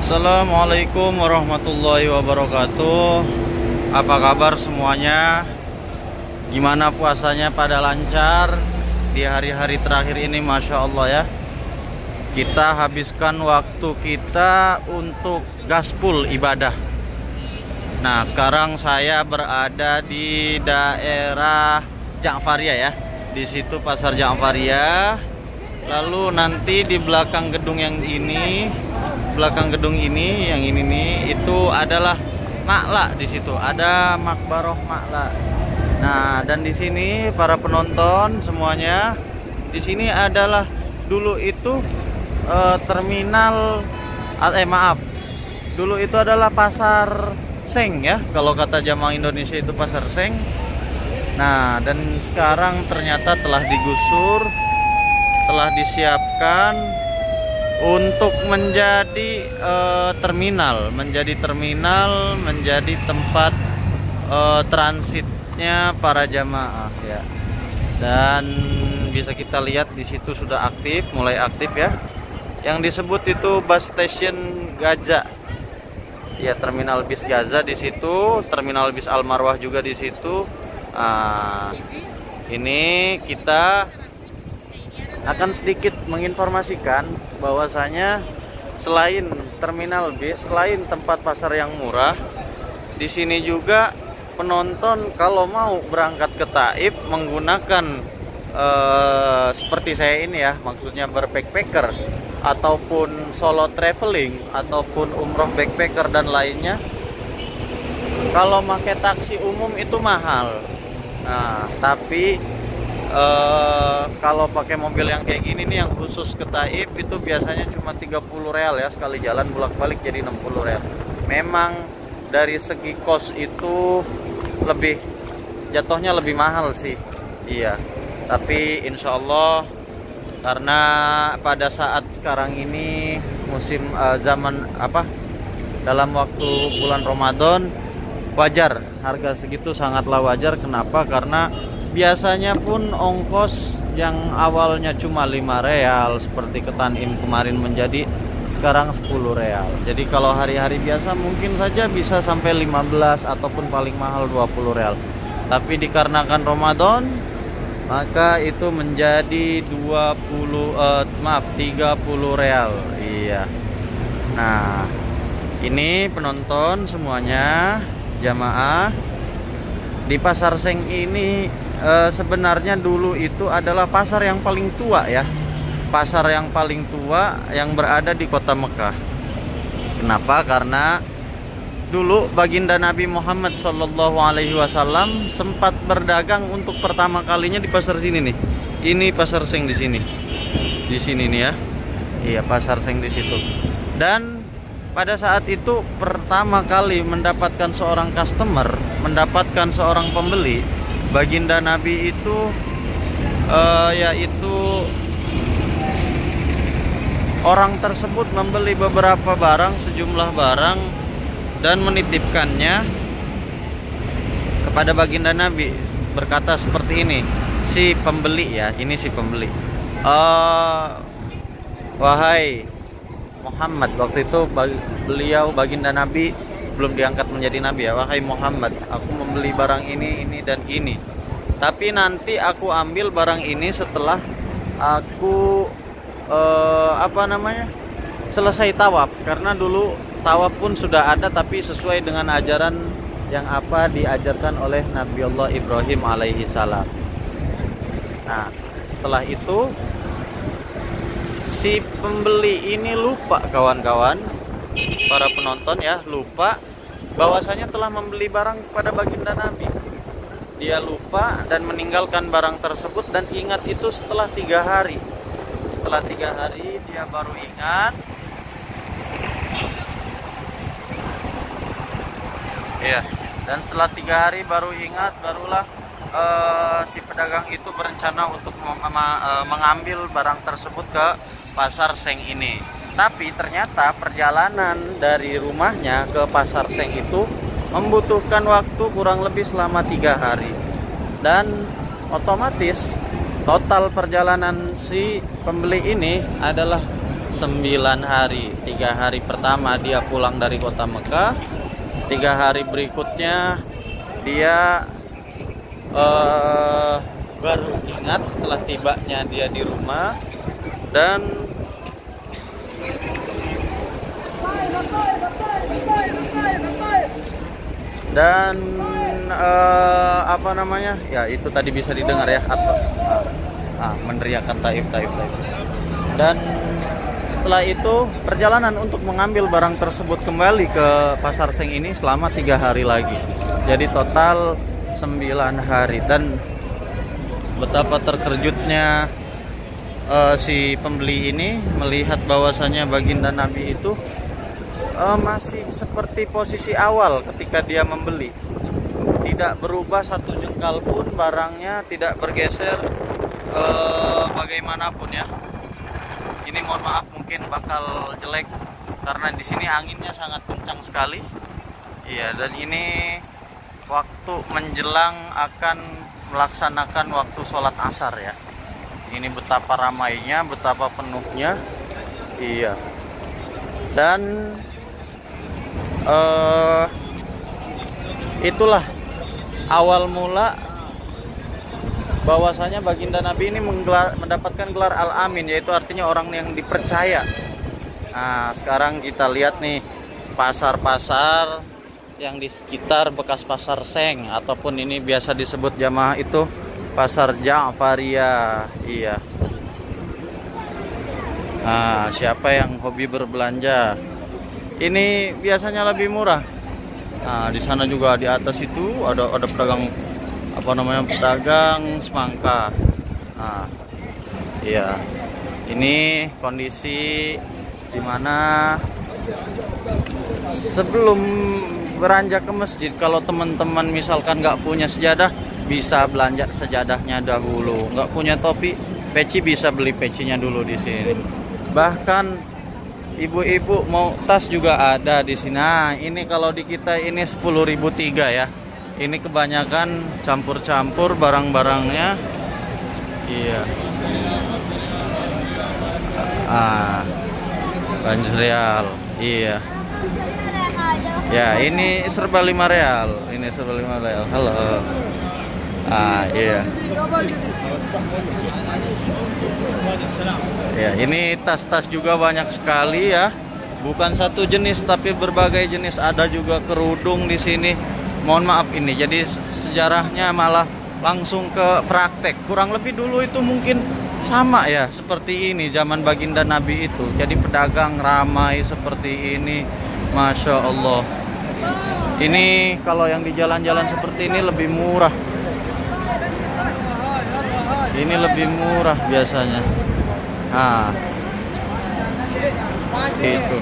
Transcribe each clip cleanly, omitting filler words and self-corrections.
Assalamualaikum warahmatullahi wabarakatuh. Apa kabar semuanya? Gimana puasanya, pada lancar? Di hari-hari terakhir ini Masya Allah ya, kita habiskan waktu kita untuk gaspul ibadah. Nah, sekarang saya berada di daerah Ja'fariyah ya. Di situ pasar Ja'fariyah. Lalu nanti di belakang gedung yang ini, yang ini nih, itu adalah Ma'la. Di situ ada Makbaroh Ma'la. Nah, dan di sini para penonton semuanya, di sini adalah dulu itu dulu itu adalah pasar Seng ya, kalau kata jamaah Indonesia itu pasar Seng. Nah, dan sekarang ternyata telah digusur, telah disiapkan untuk menjadi terminal, menjadi tempat transitnya para jamaah ya. Dan bisa kita lihat di situ sudah mulai aktif ya. Yang disebut itu bus station Gaza. Ya, terminal bis Gaza di situ, terminal bis Al Marwah juga di situ. Ini kita akan sedikit menginformasikan bahwasanya selain terminal bis, selain tempat pasar yang murah, di sini juga penonton kalau mau berangkat ke Taif menggunakan seperti saya ini ya, maksudnya berbackpacker ataupun solo traveling ataupun umroh backpacker dan lainnya, kalau pakai taksi umum itu mahal. Nah, tapi kalau pakai mobil yang kayak gini nih, yang khusus ke Taif, itu biasanya cuma 30 real ya, sekali jalan bolak-balik jadi 60 real. Memang dari segi kos itu jatuhnya lebih mahal sih. Iya. Tapi insya Allah, karena pada saat sekarang ini musim dalam waktu bulan Ramadan, wajar harga segitu, sangatlah wajar. Kenapa? Karena biasanya pun ongkos yang awalnya cuma 5 real seperti ke Tanim kemarin menjadi sekarang 10 real. Jadi kalau hari-hari biasa mungkin saja bisa sampai 15 ataupun paling mahal 20 real. Tapi dikarenakan Ramadan, maka itu menjadi 30 real. Iya. Nah, ini penonton semuanya, jamaah di pasar Seng ini sebenarnya dulu itu adalah pasar yang paling tua ya. Pasar yang paling tua yang berada di kota Mekah. Kenapa? Karena dulu baginda Nabi Muhammad SAW sempat berdagang untuk pertama kalinya di pasar sini nih. Ini pasar Seng di sini. Di sini nih ya. Iya, pasar Seng di situ. Dan pada saat itu pertama kali mendapatkan seorang customer, mendapatkan seorang pembeli, baginda Nabi itu yaitu orang tersebut membeli beberapa barang, sejumlah barang, dan menitipkannya kepada baginda Nabi, berkata seperti ini, si pembeli ya, ini si pembeli, wahai Muhammad, waktu itu baginda Nabi belum diangkat menjadi Nabi ya, wahai Muhammad, aku membeli barang ini dan ini, tapi nanti aku ambil barang ini setelah aku selesai tawaf. Karena dulu tawaf pun sudah ada, tapi sesuai dengan ajaran yang diajarkan oleh Nabi Allah Ibrahim alaihi salam. Nah, setelah itu si pembeli ini lupa, kawan-kawan, para penonton ya, lupa bahwasanya telah membeli barang pada baginda Nabi. Dia lupa dan meninggalkan barang tersebut, dan ingat itu setelah 3 hari. Setelah 3 hari dia baru ingat. Iya. Dan setelah 3 hari baru ingat, barulah si pedagang itu berencana untuk mengambil barang tersebut ke pasar Seng ini. Tapi ternyata perjalanan dari rumahnya ke pasar Seng itu membutuhkan waktu kurang lebih selama 3 hari. Dan otomatis total perjalanan si pembeli ini adalah 9 hari. 3 hari pertama dia pulang dari kota Mekah, 3 hari berikutnya dia baru ingat setelah tibanya dia di rumah. Dan apa namanya ya, itu tadi bisa didengar ya, atau meneriakan taif. Dan setelah itu perjalanan untuk mengambil barang tersebut kembali ke pasar Seng ini selama 3 hari lagi. Jadi total 9 hari. Dan betapa terkejutnya si pembeli ini melihat bahwasanya baginda Nabi itu masih seperti posisi awal ketika dia membeli. Tidak berubah satu jengkal pun, barangnya tidak bergeser bagaimanapun ya. Ini mohon maaf mungkin bakal jelek karena di sini anginnya sangat kencang sekali. Iya, dan ini waktu menjelang akan melaksanakan waktu sholat asar ya. Ini betapa ramainya, betapa penuhnya. Iya. Dan itulah awal mula bahwasanya baginda Nabi ini mendapatkan gelar Al-Amin, yaitu artinya orang yang dipercaya. Nah, sekarang kita lihat nih pasar-pasar yang di sekitar bekas pasar Seng, ataupun ini biasa disebut jamaah itu pasar Ja'fariyah. Iya. Nah, siapa yang hobi berbelanja, ini biasanya lebih murah. Nah, di sana juga di atas itu ada pedagang pedagang semangka. Nah, iya. Ini kondisi dimana sebelum beranjak ke masjid, kalau teman-teman misalkan nggak punya sejadah, bisa belanja sejadahnya dahulu. Nggak punya topi, peci, bisa beli pecinya dulu di sini. Bahkan ibu-ibu mau tas juga ada di sini. Nah, ini kalau di kita ini 10.003 ya. Ini kebanyakan campur-campur barang-barangnya. Iya. Banjir. Iya. Ya, ini serba 5 real. Ini serba 5 real. Halo. Iya. Ya, ini tas-tas juga banyak sekali ya. Bukan satu jenis tapi berbagai jenis. Ada juga kerudung di sini. Mohon maaf ini. Jadi sejarahnya malah langsung ke praktek. Kurang lebih dulu itu mungkin sama ya seperti ini zaman baginda Nabi itu. Jadi pedagang ramai seperti ini. Masya Allah. Ini kalau yang di jalan-jalan seperti ini lebih murah. Ini lebih murah biasanya. Itu.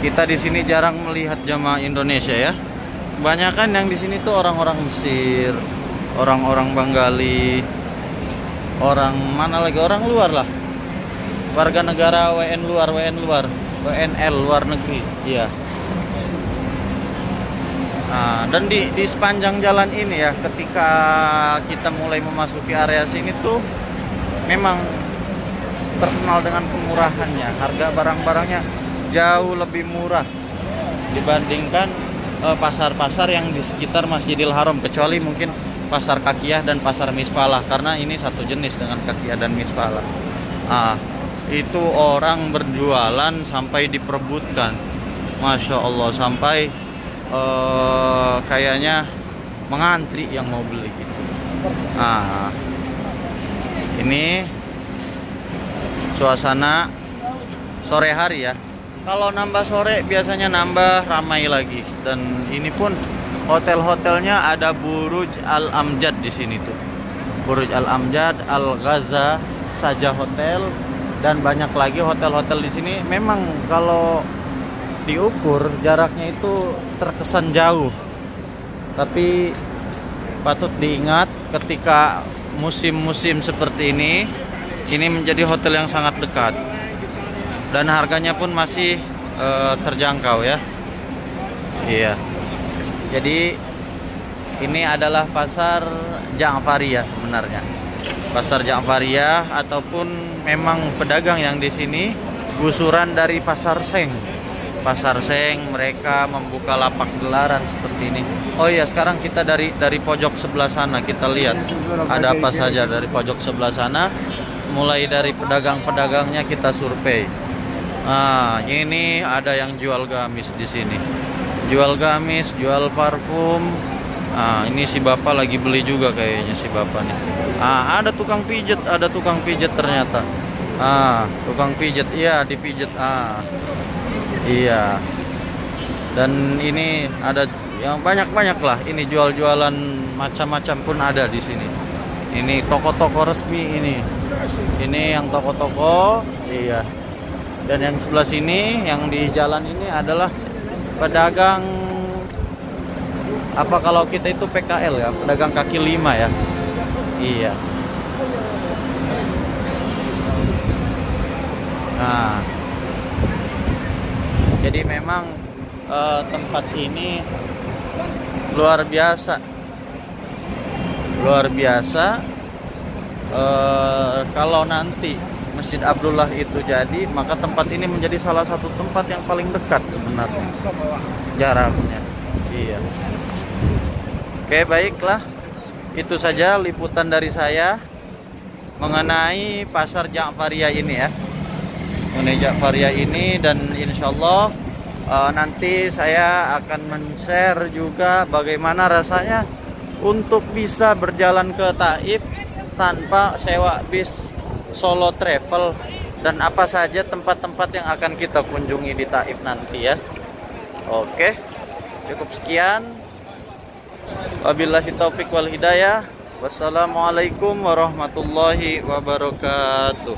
Kita di sini jarang melihat jamaah Indonesia ya. Kebanyakan yang di sini tuh orang-orang Mesir, orang-orang Bengali, orang mana lagi, orang luar lah. Warga negara WNL luar negeri. Iya. Dan di sepanjang jalan ini ya, ketika kita mulai memasuki area sini tuh memang terkenal dengan kemurahannya. Harga barang-barangnya jauh lebih murah dibandingkan pasar-pasar yang di sekitar Masjidil Haram, kecuali mungkin pasar Kakiyah dan pasar Misfalah, karena ini satu jenis dengan Kakiyah dan Misfalah. Itu orang berjualan sampai diperebutkan, Masya Allah, sampai kayaknya mengantri yang mau beli gitu. Ini suasana sore hari ya. Kalau nambah sore biasanya nambah ramai lagi. Dan ini pun hotel-hotelnya ada Buruj Al-Amjad di sini tuh. Buruj Al-Amjad, Al-Ghaza Saja Hotel, dan banyak lagi hotel-hotel di sini. Memang kalau diukur jaraknya itu terkesan jauh. Tapi patut diingat ketika musim-musim seperti ini menjadi hotel yang sangat dekat. Dan harganya pun masih terjangkau ya. Iya. Jadi ini adalah pasar Ja'fariyah sebenarnya. Pasar Ja'fariyah ataupun memang pedagang yang di sini gusuran dari Pasar Seng. Pasar Seng mereka membuka lapak gelaran seperti ini. Oh iya, sekarang kita dari pojok sebelah sana kita lihat ada apa saja dari pojok sebelah sana. Mulai dari pedagang-pedagangnya kita survei. Nah, ini ada yang jual gamis di sini. Jual gamis, jual parfum. Nah, ini si bapak lagi beli juga kayaknya si bapak nih. Ah, ada tukang pijet ternyata. Ah, tukang pijet, iya dipijet. Ah, iya. Dan ini ada yang banyak lah. Ini jual-jualan macam-macam pun ada di sini. Ini toko-toko resmi ini. Ini yang toko-toko, iya. Dan yang sebelah sini, yang di jalan ini adalah pedagang. Apa kalau kita itu PKL ya, pedagang kaki lima ya. Iya. Nah, jadi memang tempat ini luar biasa. Luar biasa. Kalau nanti Masjid Abdullah itu jadi, maka tempat ini menjadi salah satu tempat yang paling dekat sebenarnya jaraknya. Iya. Oke, baiklah. Itu saja liputan dari saya mengenai Pasar Ja'fariyah ini ya. Mengenai Ja'fariyah ini, dan insya Allah nanti saya akan men-share juga bagaimana rasanya untuk bisa berjalan ke Taif tanpa sewa bis solo travel, dan apa saja tempat-tempat yang akan kita kunjungi di Taif nanti ya. Oke, cukup sekian. Wabillahi taufik wal hidayah. Wassalamualaikum warahmatullahi wabarakatuh.